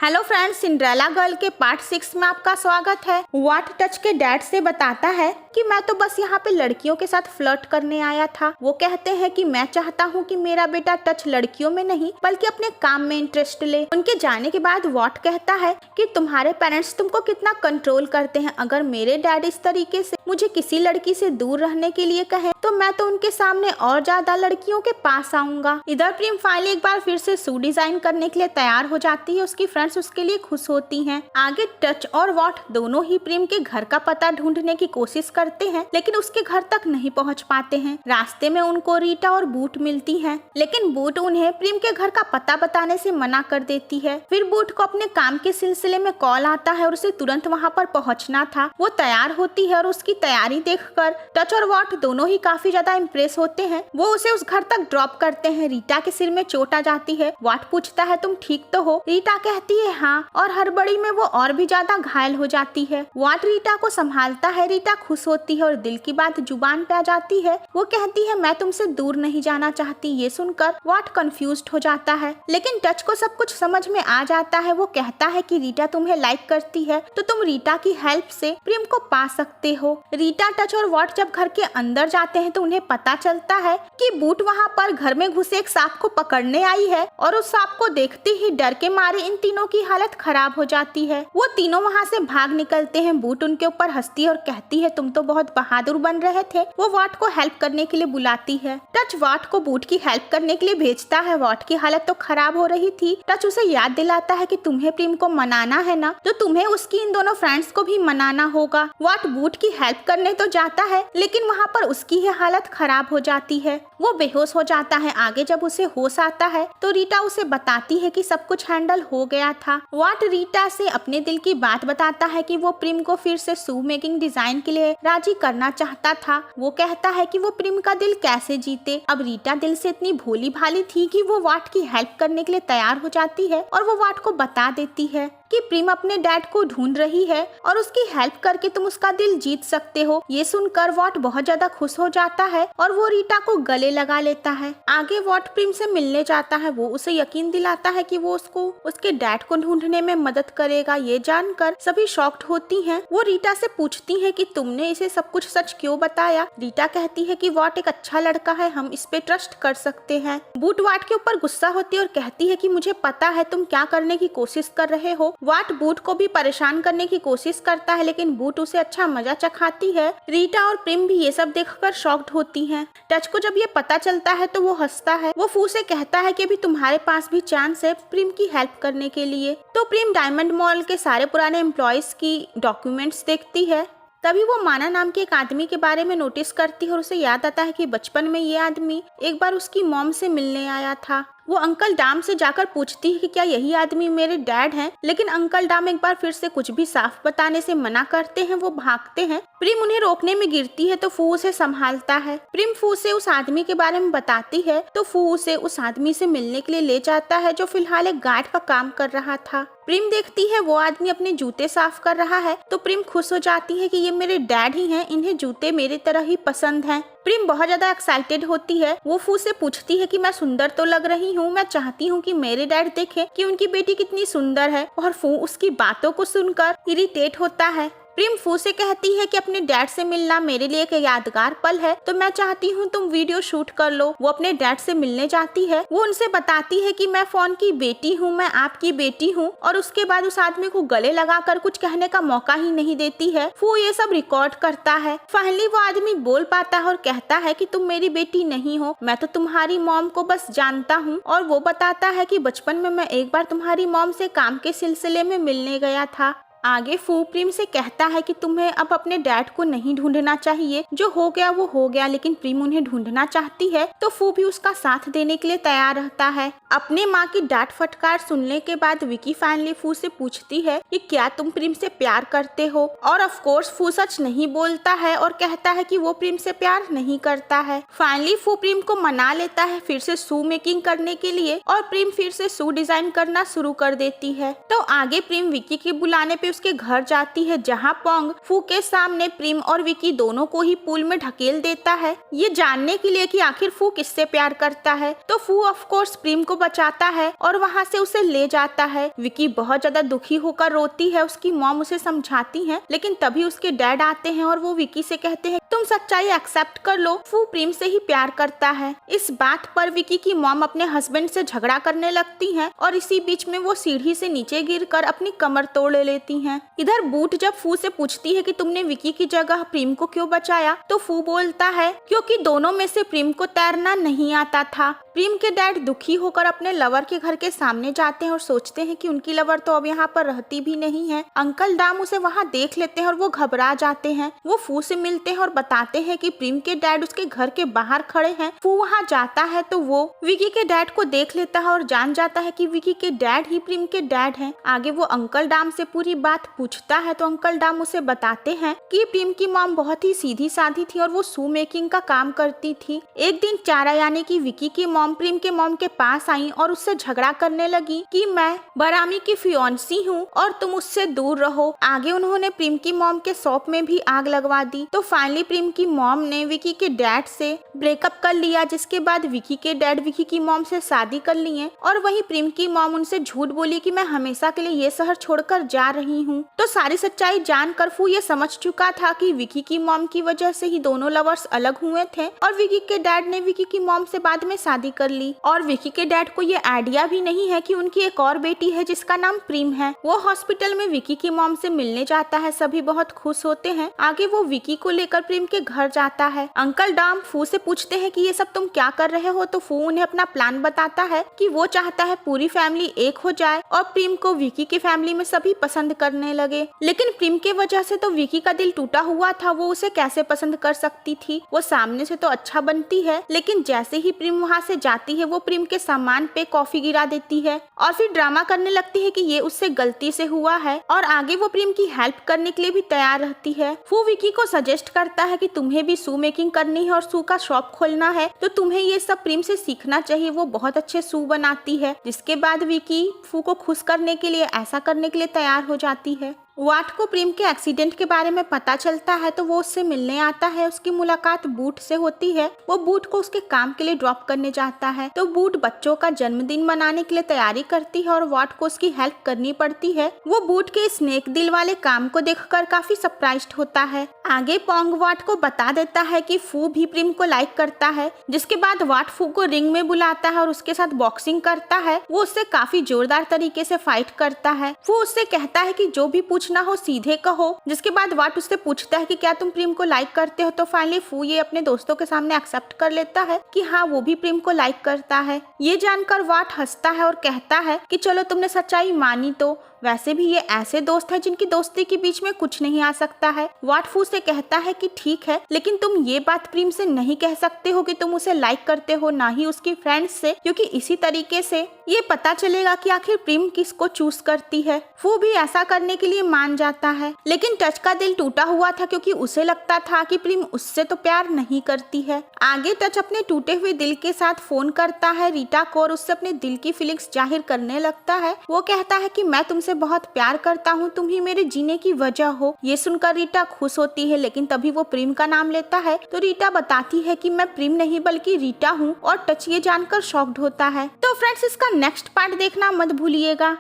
Hello friends, Cinderella girl के part 6 में आपका स्वागत है। वाट टच के डैड से बताता है कि मैं तो बस यहाँ पे लड़कियों के साथ फ्लर्ट करने आया था। वो कहते हैं कि मैं चाहता हूँ कि मेरा बेटा टच लड़कियों में नहीं बल्कि अपने काम में इंटरेस्ट ले। उनके जाने के बाद वाट कहता है कि तुम्हारे पेरेंट्स तुमको कितना कंट्रोल करते हैं। अगर मेरे डैड इस तरीके से मुझे किसी लड़की से दूर रहने के लिए कहे तो मैं तो उनके सामने और ज्यादा लड़कियों के पास आऊंगा। इधर प्रेम फाइनली एक बार फिर से शू डिजाइन करने के लिए तैयार हो जाती है। उसकी फ्रेंड्स उसके लिए खुश होती हैं। आगे टच और वाट दोनों ही प्रेम के घर का पता ढूंढने की कोशिश करते हैं लेकिन उसके घर तक नहीं पहुंच पाते हैं। रास्ते में उनको रीटा और बूट मिलती हैं, लेकिन बूट उन्हें प्रेम के घर का पता बताने से मना कर देती है। फिर बूट को अपने काम के सिलसिले में कॉल आता है और उसे तुरंत वहां पर पहुंचना था। वो तैयार होती है और उसकी तैयारी देखकर टच और वाट दोनों ही काफी ज्यादा इम्प्रेस होते हैं। वो उसे उस घर तक ड्रॉप करते हैं। रीटा के सिर में चोट आ जाती है। वाट पूछता है तुम ठीक तो हो? रीटा कहती है हाँ, और हड़बड़ी में वो और भी ज्यादा घायल हो जाती है। वाट रीटा को संभालता है। रीटा खुश होती है और दिल की बात जुबान पे आ जाती है। वो कहती है मैं तुमसे दूर नहीं जाना चाहती। ये सुनकर वाट कंफ्यूज्ड हो जाता है, लेकिन टच को सब कुछ समझ में आ जाता है। वो कहता है कि रीटा तुम्हें लाइक करती है तो तुम रीटा की हेल्प से प्रेम को पा सकते हो। रीटा, टच और वाट जब घर के अंदर जाते हैं तो उन्हें पता चलता है कि बूट वहाँ पर घर में घुसे एक सांप को पकड़ने आई है और उस सांप को देखते ही डर के मारे इन तीनों की हालत खराब हो जाती है। वो तीनों वहाँ से भाग निकलते हैं। बूट उनके ऊपर हंसती है और कहती है तुम तो बहुत बहादुर बन रहे थे। वो वाट को हेल्प करने के लिए बुलाती है। टच वाट को बूट की हेल्प करने के लिए भेजता है। वाट की हालत तो खराब हो रही थी। टच उसे याद दिलाता है कि तुम्हें प्रेम को मनाना है ना, तो तुम्हें उसकी इन दोनों फ्रेंड्स को भी मनाना होगा। वाट बूट की हेल्प करने तो जाता है लेकिन वहाँ पर उसकी ही हालत खराब हो जाती है। वो बेहोश हो जाता है। आगे जब उसे होश आता है तो रीटा उसे बताती है कि सब कुछ हैंडल हो गया था। वाट रीटा से अपने दिल की बात बताता है कि वो प्रेम को फिर से शू मेकिंग डिजाइन के लिए राजी करना चाहता था। वो कहता है कि वो प्रेम का दिल कैसे जीते। अब रीटा दिल से इतनी भोली भाली थी कि वो वाट की हेल्प करने के लिए तैयार हो जाती है और वो वाट को बता देती है कि प्रेम अपने डैड को ढूंढ रही है और उसकी हेल्प करके तुम उसका दिल जीत सकते हो। ये सुनकर वाट बहुत ज्यादा खुश हो जाता है और वो रीटा को गले लगा लेता है। आगे वाट प्रेम से मिलने जाता है। वो उसे यकीन दिलाता है कि वो उसको उसके डैड को ढूंढने में मदद करेगा। ये जानकर सभी शॉक्ड होती हैं। वो रीटा से पूछती है कि तुमने इसे सब कुछ सच क्यों बताया। रीटा कहती है कि वाट एक अच्छा लड़का है, हम इस पे ट्रस्ट कर सकते हैं। बूट वाट के ऊपर गुस्सा होती है और कहती है कि मुझे पता है तुम क्या करने की कोशिश कर रहे हो। वाट बूट को भी परेशान करने की कोशिश करता है लेकिन बूट उसे अच्छा मजा चखाती है। रीटा और प्रेम भी ये सब देखकर शॉक्ड होती हैं। टच को जब ये पता चलता है तो वो हंसता है। वो फू से कहता है कि अभी तुम्हारे पास भी चांस है प्रेम की हेल्प करने के लिए। तो प्रेम डायमंड मॉल के सारे पुराने एम्प्लॉयज की डॉक्यूमेंट्स देखती है। तभी वो माना नाम के एक आदमी के बारे में नोटिस करती है और उसे याद आता है कि बचपन में ये आदमी एक बार उसकी मॉम से मिलने आया था। वो अंकल डाम से जाकर पूछती है कि क्या यही आदमी मेरे डैड हैं, लेकिन अंकल डाम एक बार फिर से कुछ भी साफ बताने से मना करते हैं। वो भागते हैं। प्रेम उन्हें रोकने में गिरती है तो फू उसे संभालता है। प्रेम फू से उस आदमी के बारे में बताती है तो फू उसे उस आदमी से मिलने के लिए ले जाता है जो फिलहाल एक गार्ड का काम कर रहा था। प्रेम देखती है वो आदमी अपने जूते साफ कर रहा है तो प्रेम खुश हो जाती है कि ये मेरे डैड ही हैं, इन्हें जूते मेरी तरह ही पसंद हैं। प्रेम बहुत ज्यादा एक्साइटेड होती है। वो फू से पूछती है कि मैं सुंदर तो लग रही हूँ, मैं चाहती हूँ कि मेरे डैड देखें कि उनकी बेटी कितनी सुंदर है। और फू उसकी बातों को सुनकर इरिटेट होता है। प्रेम फू से कहती है कि अपने डैड से मिलना मेरे लिए एक यादगार पल है तो मैं चाहती हूँ तुम वीडियो शूट कर लो। वो अपने डैड से मिलने जाती है। वो उनसे बताती है कि मैं फोन की बेटी हूँ, मैं आपकी बेटी हूँ, और उसके बाद उस आदमी को गले लगाकर कुछ कहने का मौका ही नहीं देती है। फू ये सब रिकॉर्ड करता है। फाइनली वो आदमी बोल पाता है और कहता है कि तुम मेरी बेटी नहीं हो, मैं तो तुम्हारी मॉम को बस जानता हूँ। और वो बताता है कि बचपन में मैं एक बार तुम्हारी मॉम से काम के सिलसिले में मिलने गया था। आगे फू प्रेम से कहता है कि तुम्हें अब अपने डैड को नहीं ढूंढना चाहिए, जो हो गया वो हो गया, लेकिन प्रेम उन्हें ढूंढना चाहती है तो फू भी उसका साथ देने के लिए तैयार रहता है। अपने माँ की डांट फटकार सुनने के बाद विकी फाइनली फू से पूछती है कि क्या तुम प्रेम से प्यार करते हो, और ऑफ कोर्स फू सच नहीं बोलता है और कहता है कि वो प्रेम से प्यार नहीं करता है। फाइनली फू प्रेम को मना लेता है फिर से शू मेकिंग करने के लिए और प्रेम फिर से शू डिजाइन करना शुरू कर देती है। तो आगे प्रेम विकी के बुलाने पे उसके घर जाती है, जहाँ पोंग फू के सामने प्रिम और विकी दोनों को ही पूल में ढकेल देता है, ये जानने के लिए कि आखिर फू किससे प्यार करता है। तो फू ऑफ कोर्स प्रिम को बचाता है और वहाँ से उसे ले जाता है। विकी बहुत ज्यादा दुखी होकर रोती है, उसकी मॉम उसे समझाती है, लेकिन तभी उसके डैड आते हैं और वो विकी से कहते हैं तुम सच्चाई एक्सेप्ट कर लो, फू प्रिम से ही प्यार करता है। इस बात पर विकी की मॉम अपने हस्बैंड से झगड़ा करने लगती हैं और इसी बीच में वो सीढ़ी से नीचे गिरकर अपनी कमर तोड़ लेती हैं। इधर बूट जब फू से पूछती है कि तुमने विकी की जगह प्रिम को क्यों बचाया, तो फू बोलता है क्योंकि दोनों में से प्रिम को तैरना नहीं आता था। प्रिम के डैड दुखी होकर अपने लवर के घर के सामने जाते हैं और सोचते हैं कि उनकी लवर तो अब यहाँ पर रहती भी नहीं है। अंकल डाम उसे वहाँ देख लेते हैं और वो घबरा जाते हैं। वो फू से मिलते हैं और बताते हैं कि प्रिम के डैड उसके घर के बाहर खड़े हैं। फू वहाँ जाता है तो वो विकी के डैड को देख लेता है और जान जाता है कि विकी के डैड ही प्रिम के डैड हैं। आगे वो अंकल डाम से पूरी बात पूछता है तो अंकल डाम उसे बताते हैं कि प्रिम की मॉम बहुत ही सीधी साधी थी और वो शू मेकिंग का काम करती थी। एक दिन चारा यानी कि विकी की मॉम प्रिम के मॉम के पास आई और उससे झगड़ा करने लगी कि मैं बरामी की फियोन्सी हूँ और तुम उससे दूर रहो। आगे उन्होंने प्रिम की मॉम के शॉप में भी आग लगवा दी। तो फाइनली प्रिम की मॉम ने विकी के डैड से ब्रेकअप कर लिया, जिसके बाद विकी के डैड विकी की मॉम से शादी कर लिए और वहीं प्रिम की मॉम उनसे झूठ बोली कि मैं हमेशा के लिए ये शहर छोड़कर जा रही हूँ। तो सारी सच्चाई जानकर फू ये समझ चुका था कि विकी की मॉम की वजह से ही दोनों लवर्स अलग हुए थे और विकी के डैड ने विकी की मॉम से बाद में शादी कर ली। और विकी के डैड को ये आइडिया भी नहीं है कि उनकी एक और बेटी है जिसका नाम प्रिम है। वो हॉस्पिटल में विकी की मॉम से मिलने जाता है, सभी बहुत खुश होते हैं। आगे वो विकी को लेकर प्रिम के घर जाता है। अंकल डाम फू से पूछते हैं कि ये सब तुम क्या कर रहे हो, तो फू उन्हें अपना प्लान बताता है कि वो चाहता है पूरी फैमिली एक हो जाए और प्रिम को विकी की फैमिली में सभी पसंद करने लगे। लेकिन प्रिम के वजह से तो विकी का दिल टूटा हुआ था, वो उसे कैसे पसंद कर सकती थी। वो सामने से तो अच्छा बनती है, लेकिन जैसे ही प्रिम वहाँ से जाती है वो प्रिम के सामान पे कॉफी गिरा देती है और फिर ड्रामा करने लगती है कि ये उससे गलती से हुआ है और आगे वो प्रिम की हेल्प करने के लिए भी तैयार रहती है। वो विकी को सजेस्ट करता है कि तुम्हें भी शू मेकिंग करनी है और शू का शॉप खोलना है, तो तुम्हें ये सब प्रिम से सीखना चाहिए, वो बहुत अच्छे शू बनाती है। जिसके बाद विकी फू को खुश करने के लिए ऐसा करने के लिए तैयार हो जाती है। वाट को प्रिम के एक्सीडेंट के बारे में पता चलता है तो वो उससे मिलने आता है। उसकी मुलाकात बूट से होती है। वो बूट को उसके काम के लिए ड्रॉप करने जाता है तो बूट बच्चों का जन्मदिन मनाने के लिए तैयारी करती है और वाट को उसकी हेल्प करनी पड़ती है। वो बूट के स्नेक दिल वाले काम को देखकर काफी सरप्राइज्ड होता है। आगे पोंग वाट को बता देता है कि फू भी प्रिम को लाइक करता है, जिसके बाद वाट फू को रिंग में बुलाता है और उसके साथ बॉक्सिंग करता है। वो उससे काफी जोरदार तरीके से फाइट करता है। वो उससे कहता है कि जो भी पूछना हो सीधे कहो। जिसके बाद वाट उससे पूछता है कि क्या तुम प्रिम को लाइक करते हो, तो फाइनली फू ये अपने दोस्तों के सामने एक्सेप्ट कर लेता है कि हाँ वो भी प्रिम को लाइक करता है। ये जानकर वाट हंसता है और कहता है कि चलो तुमने सच्चाई मानी, तो वैसे भी ये ऐसे दोस्त हैं जिनकी दोस्ती के बीच में कुछ नहीं आ सकता है। वाट फू से कहता है कि ठीक है, लेकिन तुम ये बात प्रिम से नहीं कह सकते हो कि तुम उसे लाइक करते हो, ना ही उसकी फ्रेंड्स से, क्योंकि इसी तरीके से ये पता चलेगा कि आखिर प्रिम किसको चूज करती है। फू भी ऐसा करने के लिए मान जाता है, लेकिन टच का दिल टूटा हुआ था क्योंकि उसे लगता था कि प्रिम उससे तो प्यार नहीं करती है। आगे टच अपने टूटे हुए दिल के साथ फोन करता है रीटा को और उससे अपने दिल की फीलिंग्स जाहिर करने लगता है। वो कहता है कि मैं तुमसे बहुत प्यार करता हूँ, तुम ही मेरे जीने की वजह हो। ये सुनकर रीटा खुश होती है, लेकिन तभी वो प्रिम का नाम लेता है तो रीटा बताती है कि मैं प्रिम नहीं बल्कि रीटा हूँ और टच ये जानकर शॉक्ड होता है। तो फ्रेंड्स, इसका नेक्स्ट पार्ट देखना मत भूलिएगा।